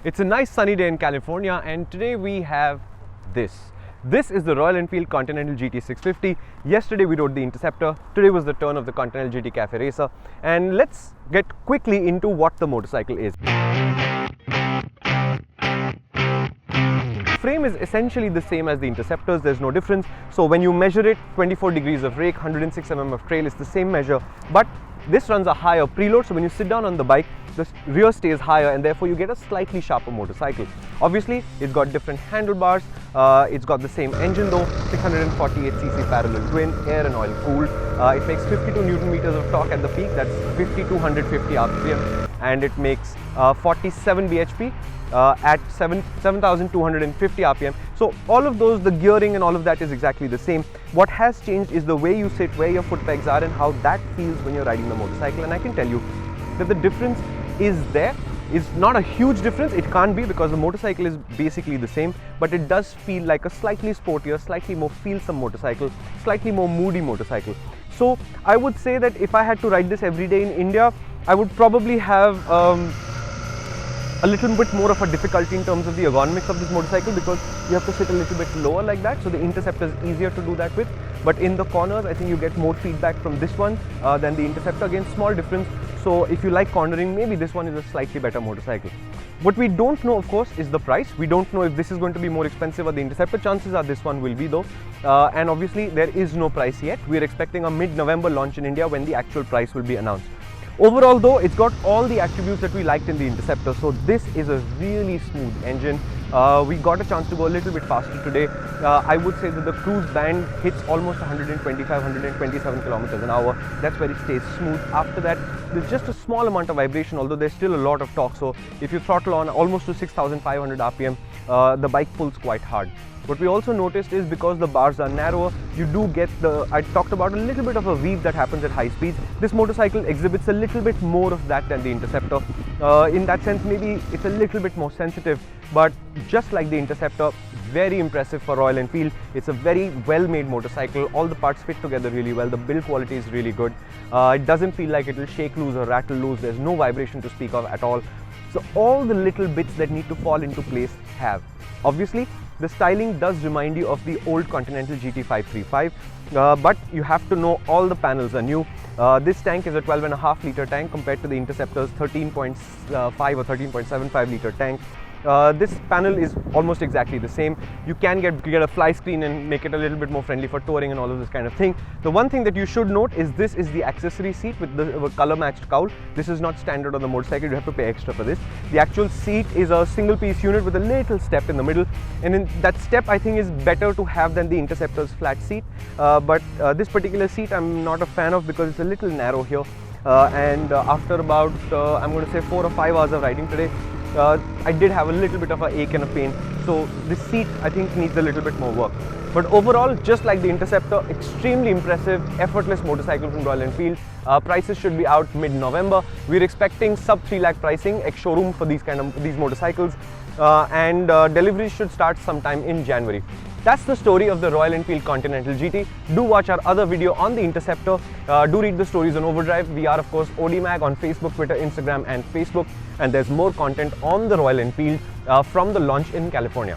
It's a nice sunny day in California, and today we have this. This is the Royal Enfield Continental GT 650. Yesterday we rode the Interceptor. Today was the turn of the Continental GT Cafe Racer. And let's get quickly into what the motorcycle is. Frame is essentially the same as the Interceptors, there's no difference. So when you measure it, 24 degrees of rake, 106 mm of trail is the same measure, but this runs a higher preload, so when you sit down on the bike, the rear stays higher and therefore you get a slightly sharper motorcycle. Obviously, it's got different handlebars, it's got the same engine though, 648cc parallel twin, air and oil cooled. It makes 52 Newton meters of torque at the peak, that's 5250 RPM, and it makes 47 bhp at 7250 RPM. So all of those, the gearing and all of that is exactly the same. What has changed is the way you sit, where your foot pegs are and how that feels when you're riding the motorcycle. And I can tell you that the difference is there. It's not a huge difference, it can't be because the motorcycle is basically the same, but it does feel like a slightly sportier, slightly more feelsome motorcycle, slightly more moody motorcycle. So I would say that if I had to ride this every day in India, I would probably have a little bit more of a difficulty in terms of the ergonomics of this motorcycle because you have to sit a little bit lower like that, so the Interceptor is easier to do that with. But in the corners, I think you get more feedback from this one than the Interceptor. Again, small difference. So if you like cornering, maybe this one is a slightly better motorcycle. What we don't know, of course, is the price. We don't know if this is going to be more expensive or the Interceptor. Chances are this one will be though. And obviously there is no price yet. We are expecting a mid-November launch in India when the actual price will be announced. Overall though, it's got all the attributes that we liked in the Interceptor. So this is a really smooth engine. We got a chance to go a little bit faster today. I would say that the cruise band hits almost 125, 127 kilometers an hour. That's where it stays smooth. After that, there's just a small amount of vibration, although there's still a lot of torque. So if you throttle on almost to 6500 RPM, the bike pulls quite hard. What we also noticed is because the bars are narrower, you do get I talked about a little bit of a weave that happens at high speeds. This motorcycle exhibits a little bit more of that than the Interceptor. In that sense, maybe it's a little bit more sensitive, but just like the Interceptor, very impressive for Royal Enfield. It's a very well-made motorcycle. All the parts fit together really well. The build quality is really good. It doesn't feel like it will shake loose or rattle loose. There's no vibration to speak of at all. So all the little bits that need to fall into place have. Obviously, the styling does remind you of the old Continental GT 535, but you have to know all the panels are new. This tank is a 12.5 litre tank compared to the Interceptor's 13.5 or 13.75 litre tank. This panel is almost exactly the same. You can get a fly screen and make it a little bit more friendly for touring and all of this kind of thing. The one thing that you should note is this is the accessory seat with the color matched cowl. This is not standard on the motorcycle, you have to pay extra for this. The actual seat is a single piece unit with a little step in the middle, and in that step I think is better to have than the Interceptor's flat seat. But this particular seat I'm not a fan of because it's a little narrow here. After about I'm going to say 4 or 5 hours of riding today, I did have a little bit of a ache and a pain, so this seat I think needs a little bit more work. But overall, just like the Interceptor, extremely impressive, effortless motorcycle from Royal Enfield. Prices should be out mid-November. We're expecting sub 3 lakh pricing ex-showroom for these motorcycles, and deliveries should start sometime in January. That's the story of the Royal Enfield Continental GT. Do watch our other video on the Interceptor. Do read the stories on Overdrive. We are of course ODMag on Facebook, Twitter, Instagram and Facebook. And there's more content on the Royal Enfield from the launch in California.